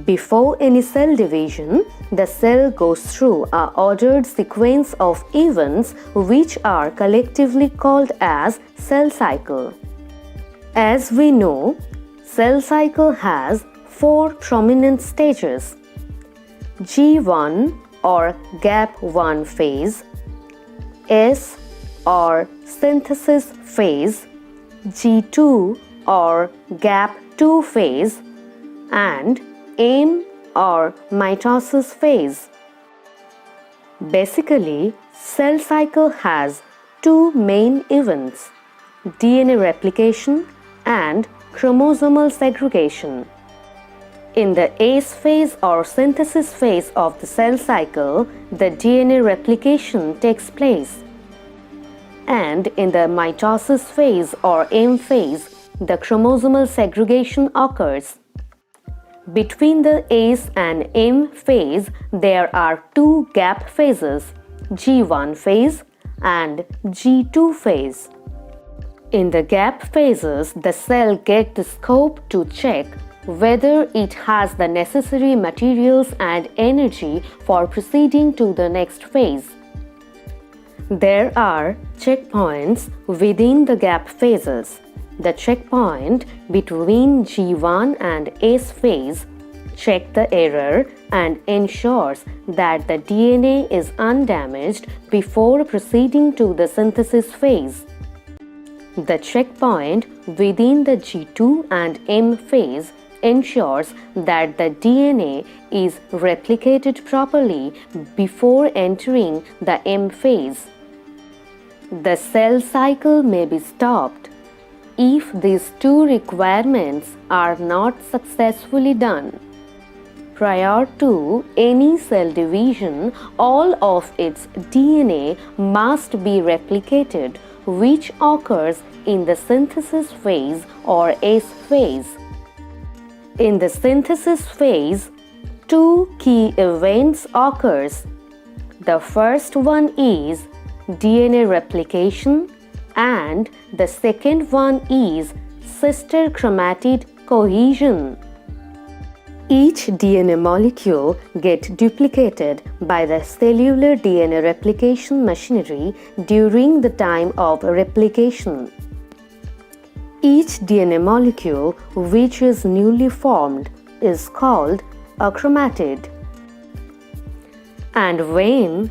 Before any cell division, the cell goes through an ordered sequence of events which are collectively called as cell cycle. As we know, cell cycle has 4 prominent stages: G1 or gap 1 phase, S or synthesis phase, G2 or gap 2 phase, and M or mitosis phase. Basically, cell cycle has 2 main events: DNA replication and chromosomal segregation. In the S phase or synthesis phase of the cell cycle, the DNA replication takes place. And in the mitosis phase or M phase, the chromosomal segregation occurs. Between the S and M phase, there are 2 gap phases, G1 phase and G2 phase. In the gap phases, the cell gets the scope to check whether it has the necessary materials and energy for proceeding to the next phase. There are checkpoints within the gap phases. The checkpoint between G1 and S phase checks the error and ensures that the DNA is undamaged before proceeding to the synthesis phase. The checkpoint within the G2 and M phase ensures that the DNA is replicated properly before entering the M phase. The cell cycle may be stopped if these 2 requirements are not successfully done. Prior to any cell division, all of its DNA must be replicated, which occurs in the synthesis phase or S phase. In the synthesis phase, 2 key events occurs. The first one is DNA replication and the second one is sister chromatid cohesion. Each DNA molecule gets duplicated by the cellular DNA replication machinery during the time of replication. Each DNA molecule which is newly formed is called a chromatid. And when